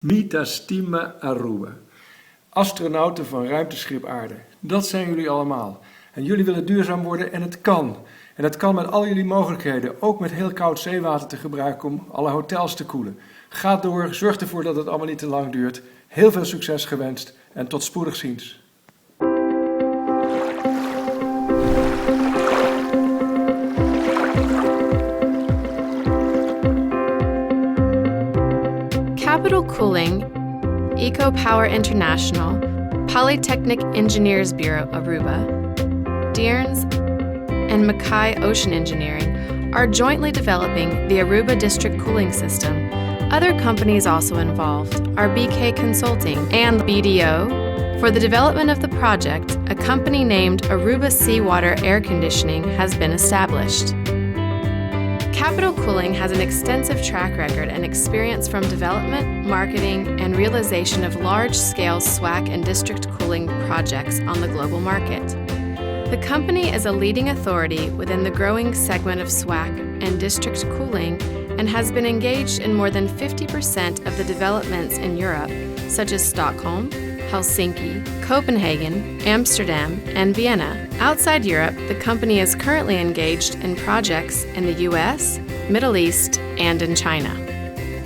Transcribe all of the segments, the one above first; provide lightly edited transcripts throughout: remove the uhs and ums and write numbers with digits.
Mita stima Aruba. Astronauten van ruimteschip Aarde. Dat zijn jullie allemaal. En jullie willen duurzaam worden en het kan. En dat kan met al jullie mogelijkheden. Ook met heel koud zeewater te gebruiken om alle hotels te koelen. Ga door, zorg ervoor dat het allemaal niet te lang duurt. Heel veel succes gewenst en tot spoedig ziens. Capital Cooling, Ecopower International, Polytechnic Engineers Bureau Aruba, Dearns, and Mackay Ocean Engineering are jointly developing the Aruba District cooling system. Other companies also involved are BK Consulting and BDO. For the development of the project, a company named Aruba Seawater Air Conditioning has been established. Capital Cooling has an extensive track record and experience from development, marketing, and realization of large-scale SWAC and district cooling projects on the global market. The company is a leading authority within the growing segment of SWAC and district cooling and has been engaged in more than 50% of the developments in Europe, such as Stockholm, Helsinki, Copenhagen, Amsterdam, and Vienna. Outside Europe, the company is currently engaged in projects in the US, Middle East, and in China.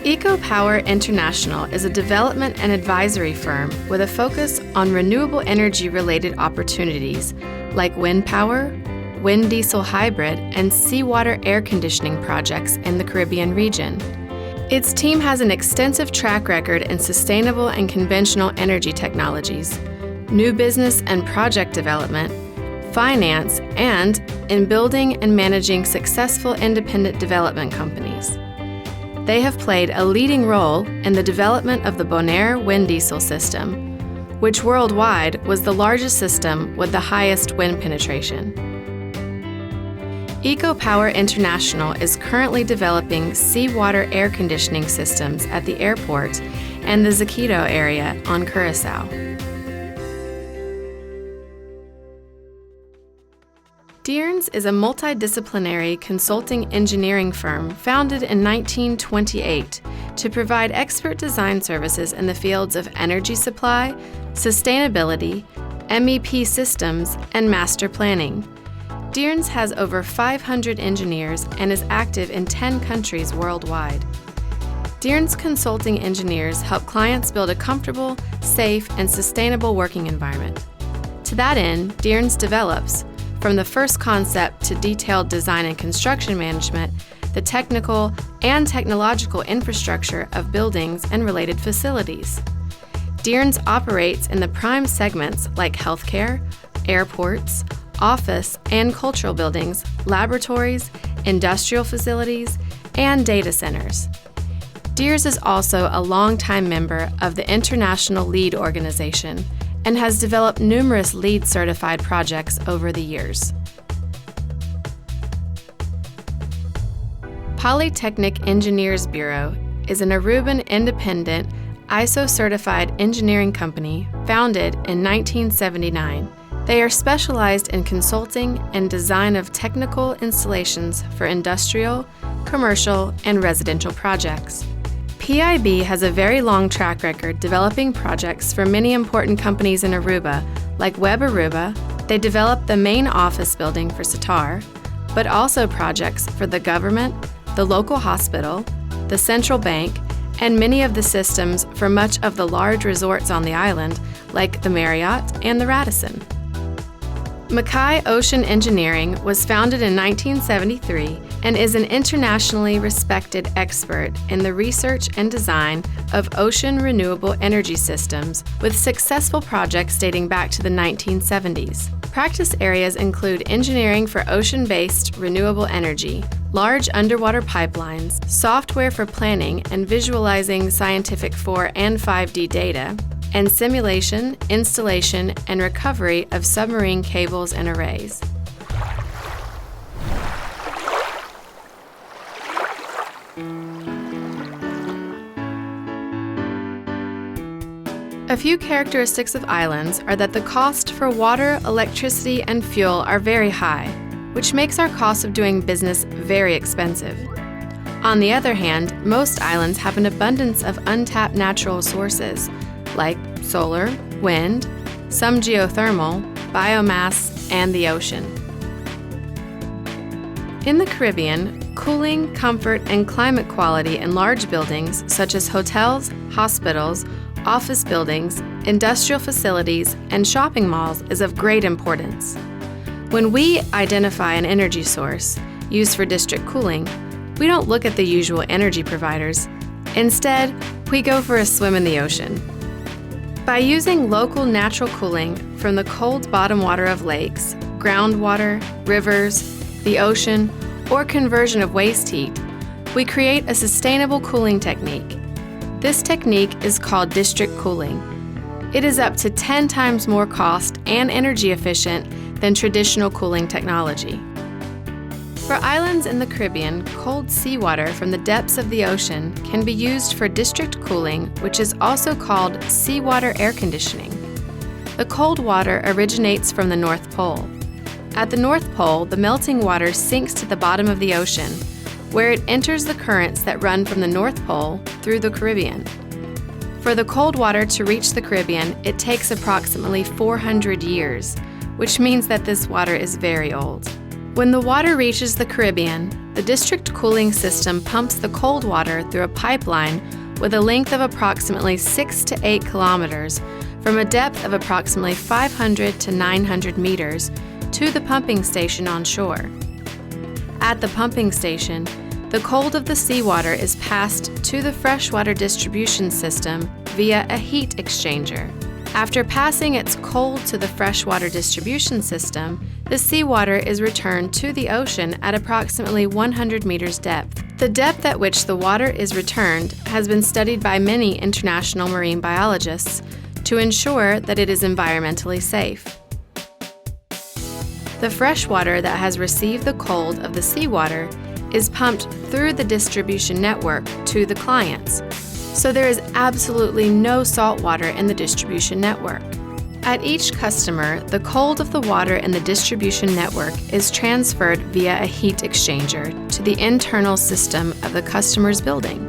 Ecopower International is a development and advisory firm with a focus on renewable energy-related opportunities like wind power, wind diesel hybrid, and seawater air conditioning projects in the Caribbean region. Its team has an extensive track record in sustainable and conventional energy technologies, new business and project development, finance, and in building and managing successful independent development companies. They have played a leading role in the development of the Bonaire wind diesel system, which worldwide was the largest system with the highest wind penetration. Ecopower International is currently developing seawater air conditioning systems at the airport and the Zaquito area on Curaçao. Dearns is a multidisciplinary consulting engineering firm founded in 1928 to provide expert design services in the fields of energy supply, sustainability, MEP systems, and master planning. Dearns has over 500 engineers and is active in 10 countries worldwide. Dearns consulting engineers help clients build a comfortable, safe, and sustainable working environment. To that end, Dearns develops, from the first concept to detailed design and construction management, the technical and technological infrastructure of buildings and related facilities. Dearns operates in the prime segments like healthcare, airports, office and cultural buildings, laboratories, industrial facilities, and data centers. Dearns is also a longtime member of the International LEED organization and has developed numerous LEED certified projects over the years. Polytechnic Engineers Bureau is an Aruban independent, ISO certified engineering company founded in 1979. They are specialized in consulting and design of technical installations for industrial, commercial, and residential projects. PIB has a very long track record developing projects for many important companies in Aruba, like Web Aruba. They developed the main office building for Sitar, but also projects for the government, the local hospital, the central bank, and many of the systems for much of the large resorts on the island, like the Marriott and the Radisson. Mackay Ocean Engineering was founded in 1973 and is an internationally respected expert in the research and design of ocean renewable energy systems with successful projects dating back to the 1970s. Practice areas include engineering for ocean-based renewable energy, large underwater pipelines, software for planning and visualizing scientific 4 and 5D data, and simulation, installation, and recovery of submarine cables and arrays. A few characteristics of islands are that the cost for water, electricity, and fuel are very high, which makes our cost of doing business very expensive. On the other hand, most islands have an abundance of untapped natural sources, like solar, wind, some geothermal, biomass, and the ocean. In the Caribbean, cooling, comfort, and climate quality in large buildings such as hotels, hospitals, office buildings, industrial facilities, and shopping malls is of great importance. When we identify an energy source used for district cooling, we don't look at the usual energy providers. Instead, we go for a swim in the ocean. By using local natural cooling from the cold bottom water of lakes, groundwater, rivers, the ocean, or conversion of waste heat, we create a sustainable cooling technique. This technique is called district cooling. It is up to 10 times more cost and energy efficient than traditional cooling technology. For islands in the Caribbean, cold seawater from the depths of the ocean can be used for district cooling, which is also called seawater air conditioning. The cold water originates from the North Pole. At the North Pole, the melting water sinks to the bottom of the ocean, where it enters the currents that run from the North Pole through the Caribbean. For the cold water to reach the Caribbean, it takes approximately 400 years, which means that this water is very old. When the water reaches the Caribbean, the district cooling system pumps the cold water through a pipeline with a length of approximately 6 to 8 kilometers from a depth of approximately 500 to 900 meters to the pumping station on shore. At the pumping station, the cold of the seawater is passed to the freshwater distribution system via a heat exchanger. After passing its cold to the freshwater distribution system, the seawater is returned to the ocean at approximately 100 meters depth. The depth at which the water is returned has been studied by many international marine biologists to ensure that it is environmentally safe. The fresh water that has received the cold of the seawater is pumped through the distribution network to the clients, so there is absolutely no salt water in the distribution network. At each customer, the cold of the water in the distribution network is transferred via a heat exchanger to the internal system of the customer's building.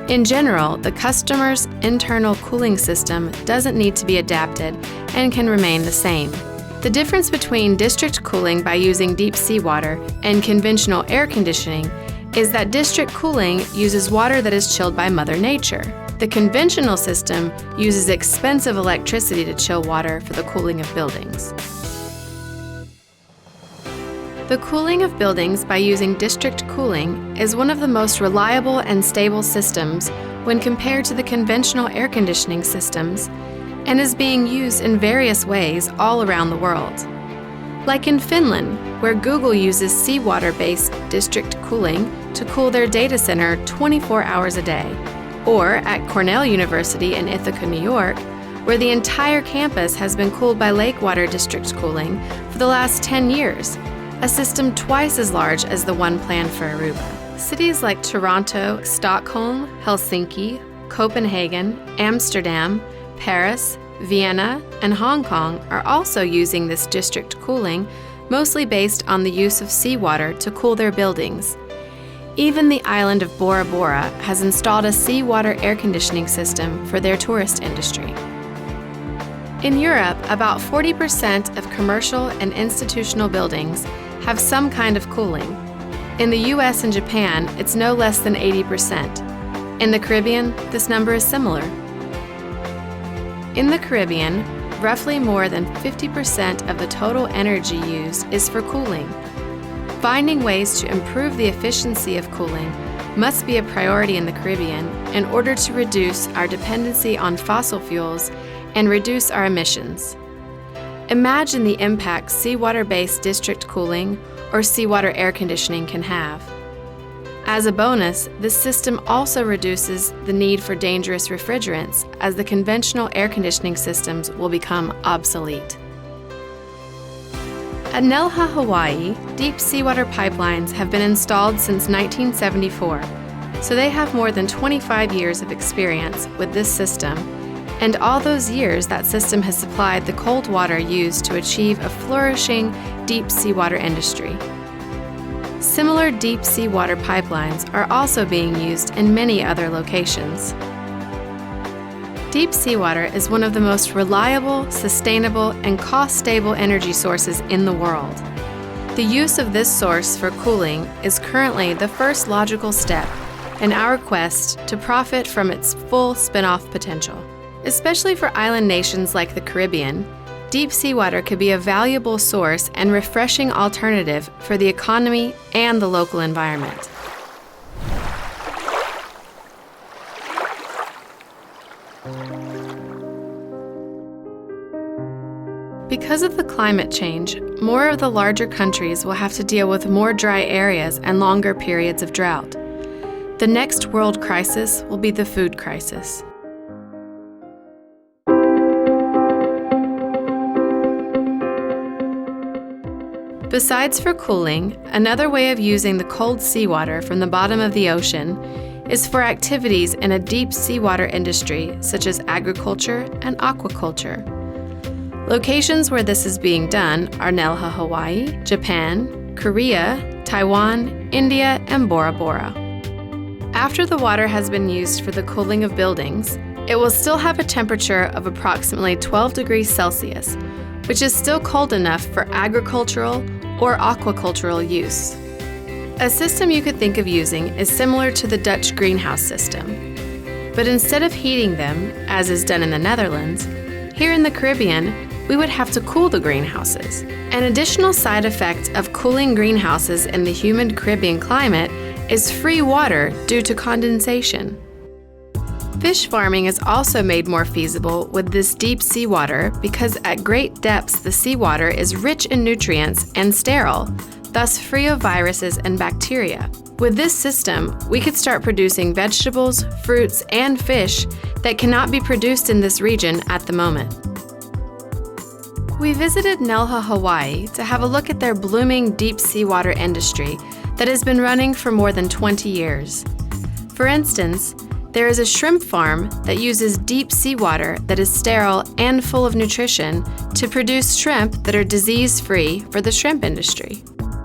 In general, the customer's internal cooling system doesn't need to be adapted and can remain the same. The difference between district cooling by using deep seawater and conventional air conditioning is that district cooling uses water that is chilled by Mother Nature. The conventional system uses expensive electricity to chill water for the cooling of buildings. The cooling of buildings by using district cooling is one of the most reliable and stable systems when compared to the conventional air conditioning systems, and is being used in various ways all around the world. Like in Finland, where Google uses seawater-based district cooling to cool their data center 24 hours a day, or at Cornell University in Ithaca, New York, where the entire campus has been cooled by lake water district cooling for the last 10 years, a system twice as large as the one planned for Aruba. Cities like Toronto, Stockholm, Helsinki, Copenhagen, Amsterdam, Paris, Vienna, and Hong Kong are also using this district cooling, mostly based on the use of seawater to cool their buildings. Even the island of Bora Bora has installed a seawater air conditioning system for their tourist industry. In Europe, about 40% of commercial and institutional buildings have some kind of cooling. In the US and Japan, it's no less than 80%. In the Caribbean, this number is similar. In the Caribbean, roughly more than 50% of the total energy used is for cooling. Finding ways to improve the efficiency of cooling must be a priority in the Caribbean in order to reduce our dependency on fossil fuels and reduce our emissions. Imagine the impact seawater-based district cooling or seawater air conditioning can have. As a bonus, this system also reduces the need for dangerous refrigerants, as the conventional air conditioning systems will become obsolete. At Nelha, Hawaii, deep seawater pipelines have been installed since 1974, so they have more than 25 years of experience with this system, and all those years that system has supplied the cold water used to achieve a flourishing deep seawater industry. Similar deep seawater pipelines are also being used in many other locations. Deep seawater is one of the most reliable, sustainable, and cost-stable energy sources in the world. The use of this source for cooling is currently the first logical step in our quest to profit from its full spin-off potential. Especially for island nations like the Caribbean, deep seawater could be a valuable source and refreshing alternative for the economy and the local environment. Because of the climate change, more of the larger countries will have to deal with more dry areas and longer periods of drought. The next world crisis will be the food crisis. Besides for cooling, another way of using the cold seawater from the bottom of the ocean is for activities in a deep seawater industry such as agriculture and aquaculture. Locations where this is being done are Nelha, Hawaii, Japan, Korea, Taiwan, India, and Bora Bora. After the water has been used for the cooling of buildings, it will still have a temperature of approximately 12 degrees Celsius, which is still cold enough for agricultural or aquacultural use. A system you could think of using is similar to the Dutch greenhouse system. But instead of heating them, as is done in the Netherlands, here in the Caribbean, we would have to cool the greenhouses. An additional side effect of cooling greenhouses in the humid Caribbean climate is free water due to condensation. Fish farming is also made more feasible with this deep seawater because at great depths the seawater is rich in nutrients and sterile, thus free of viruses and bacteria. With this system, we could start producing vegetables, fruits, and fish that cannot be produced in this region at the moment. We visited Nelha, Hawaii to have a look at their blooming deep seawater industry that has been running for more than 20 years. For instance, there is a shrimp farm that uses deep seawater that is sterile and full of nutrition to produce shrimp that are disease-free for the shrimp industry.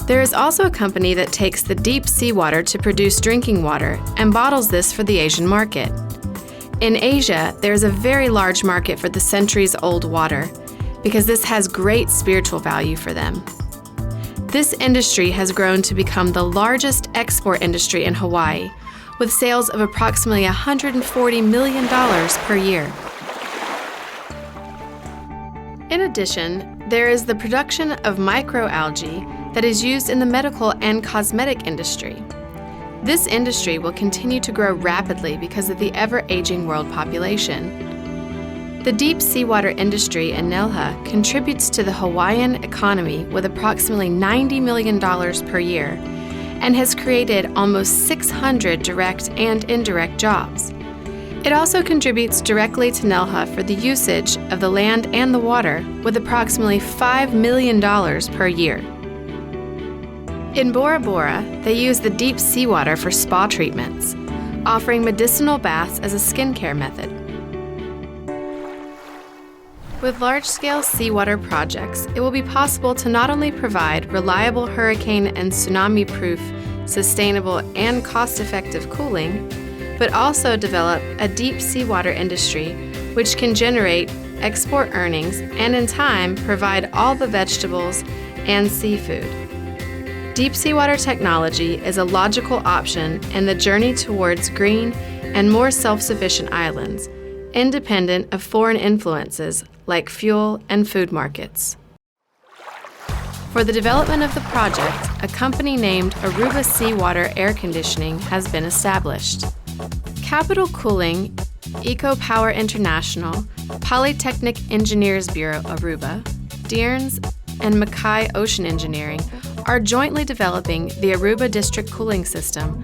There is also a company that takes the deep seawater to produce drinking water and bottles this for the Asian market. In Asia, there is a very large market for the centuries-old water because this has great spiritual value for them. This industry has grown to become the largest export industry in Hawaii, with sales of approximately $140 million per year. In addition, there is the production of microalgae that is used in the medical and cosmetic industry. This industry will continue to grow rapidly because of the ever-aging world population. The deep seawater industry in Nelha contributes to the Hawaiian economy with approximately $90 million per year and has created almost 600 direct and indirect jobs. It also contributes directly to Nelha for the usage of the land and the water with approximately $5 million per year. In Bora Bora, they use the deep seawater for spa treatments, offering medicinal baths as a skincare method. With large-scale seawater projects, it will be possible to not only provide reliable hurricane and tsunami-proof, sustainable, and cost-effective cooling, but also develop a deep seawater industry which can generate export earnings and in time provide all the vegetables and seafood. Deep seawater technology is a logical option in the journey towards green and more self-sufficient islands, independent of foreign influences like fuel and food markets. For the development of the project, a company named Aruba Seawater Air Conditioning has been established. Capital Cooling, Ecopower International, Polytechnic Engineers Bureau Aruba, Dearns, and Mackay Ocean Engineering are jointly developing the Aruba District cooling system.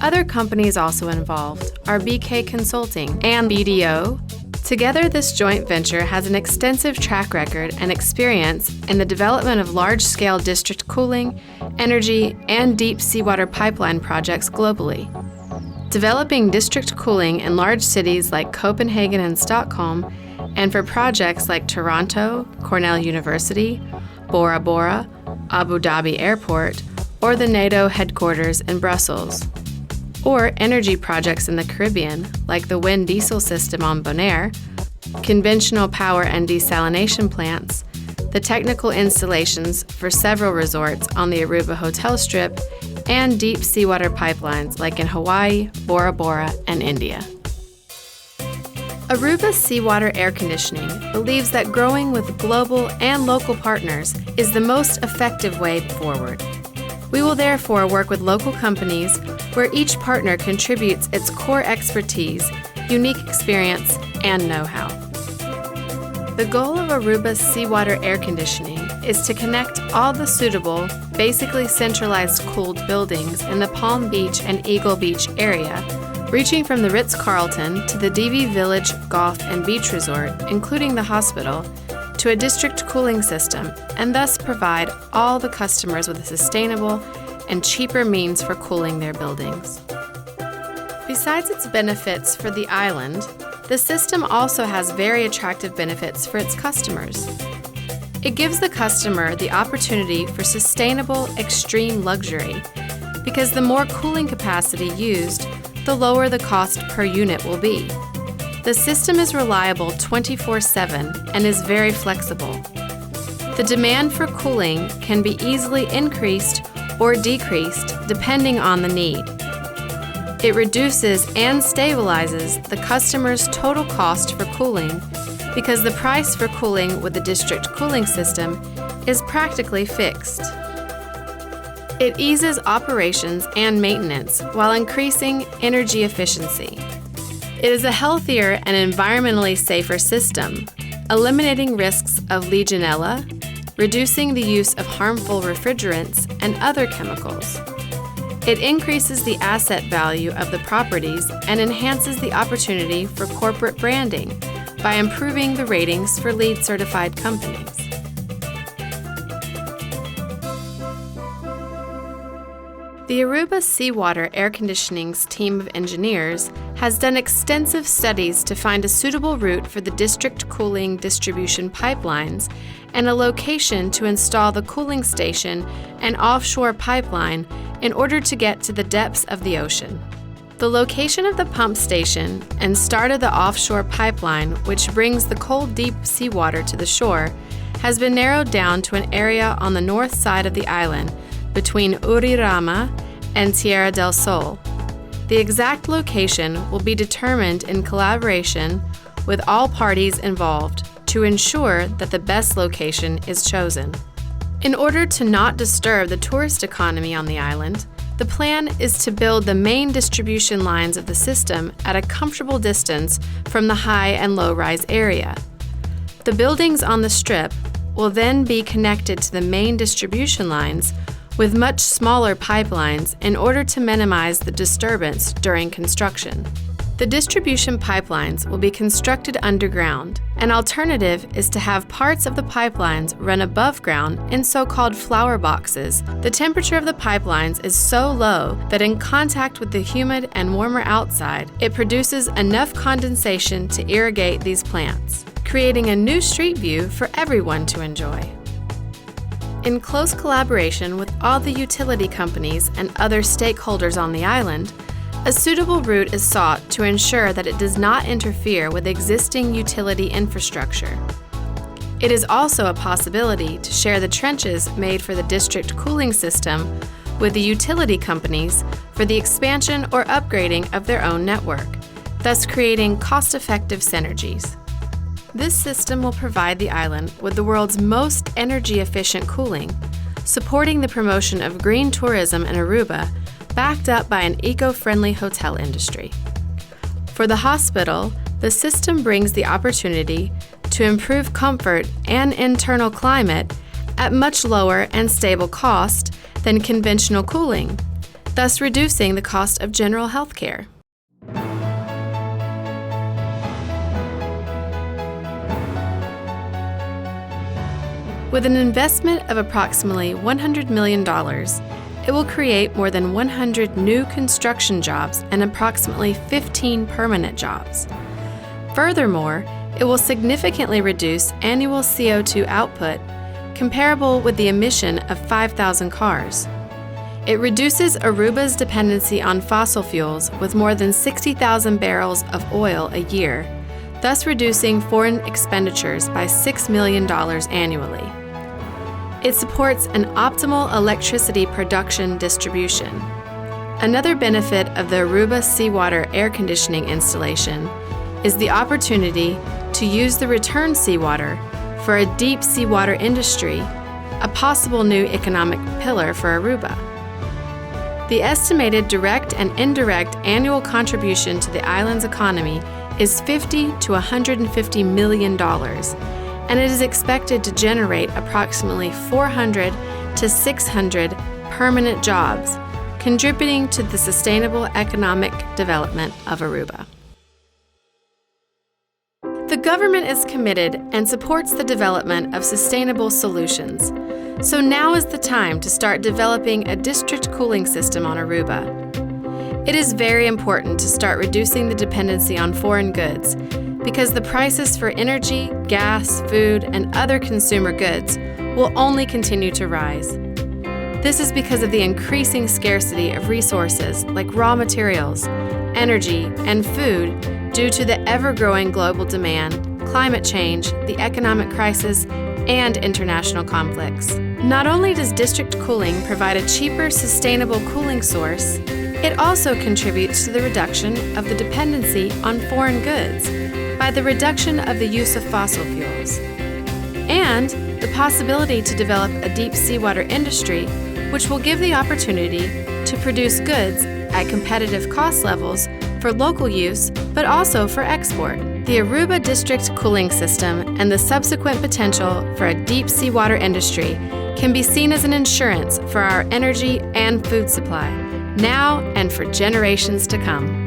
Other companies also involved are BK Consulting and BDO. Together, this joint venture has an extensive track record and experience in the development of large-scale district cooling, energy, and deep seawater pipeline projects globally. Developing district cooling in large cities like Copenhagen and Stockholm, and for projects like Toronto, Cornell University, Bora Bora, Abu Dhabi Airport, or the NATO headquarters in Brussels, or energy projects in the Caribbean, like the wind diesel system on Bonaire, conventional power and desalination plants, the technical installations for several resorts on the Aruba Hotel Strip, and deep seawater pipelines like in Hawaii, Bora Bora, and India. Aruba Seawater Air Conditioning believes that growing with global and local partners is the most effective way forward. We will therefore work with local companies where each partner contributes its core expertise, unique experience, and know-how. The goal of Aruba Seawater Air Conditioning is to connect all the suitable, basically centralized cooled buildings in the Palm Beach and Eagle Beach area, reaching from the Ritz-Carlton to the DV Village Golf and Beach Resort, including the hospital, to a district cooling system, and thus provide all the customers with a sustainable and cheaper means for cooling their buildings. Besides its benefits for the island, the system also has very attractive benefits for its customers. It gives the customer the opportunity for sustainable extreme luxury, because the more cooling capacity used, the lower the cost per unit will be. The system is reliable 24/7 and is very flexible. The demand for cooling can be easily increased or decreased depending on the need. It reduces and stabilizes the customer's total cost for cooling because the price for cooling with the district cooling system is practically fixed. It eases operations and maintenance while increasing energy efficiency. It is a healthier and environmentally safer system, eliminating risks of Legionella, reducing the use of harmful refrigerants and other chemicals. It increases the asset value of the properties and enhances the opportunity for corporate branding by improving the ratings for LEED certified companies. The Aruba Seawater Air Conditioning's team of engineers has done extensive studies to find a suitable route for the district cooling distribution pipelines and a location to install the cooling station and offshore pipeline in order to get to the depths of the ocean. The location of the pump station and start of the offshore pipeline, which brings the cold deep seawater to the shore, has been narrowed down to an area on the north side of the island between Urirama and Tierra del Sol. The exact location will be determined in collaboration with all parties involved to ensure that the best location is chosen. In order to not disturb the tourist economy on the island, the plan is to build the main distribution lines of the system at a comfortable distance from the high and low-rise area. The buildings on the strip will then be connected to the main distribution lines with much smaller pipelines in order to minimize the disturbance during construction. The distribution pipelines will be constructed underground. An alternative is to have parts of the pipelines run above ground in so-called flower boxes. The temperature of the pipelines is so low that in contact with the humid and warmer outside, it produces enough condensation to irrigate these plants, creating a new street view for everyone to enjoy. In close collaboration with all the utility companies and other stakeholders on the island, a suitable route is sought to ensure that it does not interfere with existing utility infrastructure. It is also a possibility to share the trenches made for the district cooling system with the utility companies for the expansion or upgrading of their own network, thus creating cost-effective synergies. This system will provide the island with the world's most energy-efficient cooling, supporting the promotion of green tourism in Aruba, backed up by an eco-friendly hotel industry. For the hospital, the system brings the opportunity to improve comfort and internal climate at much lower and stable cost than conventional cooling, thus reducing the cost of general health care. With an investment of approximately $100 million, it will create more than 100 new construction jobs and approximately 15 permanent jobs. Furthermore, it will significantly reduce annual CO2 output comparable with the emission of 5,000 cars. It reduces Aruba's dependency on fossil fuels with more than 60,000 barrels of oil a year, thus reducing foreign expenditures by $6 million annually. It supports an optimal electricity production distribution. Another benefit of the Aruba Seawater Air conditioning installation is the opportunity to use the returned seawater for a deep seawater industry, a possible new economic pillar for Aruba. The estimated direct and indirect annual contribution to the island's economy is $50 to $150 million, and it is expected to generate approximately 400 to 600 permanent jobs, contributing to the sustainable economic development of Aruba. The government is committed and supports the development of sustainable solutions. So now is the time to start developing a district cooling system on Aruba. It is very important to start reducing the dependency on foreign goods because the prices for energy, gas, food, and other consumer goods will only continue to rise. This is because of the increasing scarcity of resources like raw materials, energy, and food due to the ever-growing global demand, climate change, the economic crisis, and international conflicts. Not only does district cooling provide a cheaper, sustainable cooling source, it also contributes to the reduction of the dependency on foreign goods by the reduction of the use of fossil fuels, and the possibility to develop a deep seawater industry, which will give the opportunity to produce goods at competitive cost levels for local use, but also for export. The Aruba District cooling system and the subsequent potential for a deep seawater industry can be seen as an insurance for our energy and food supply, now and for generations to come.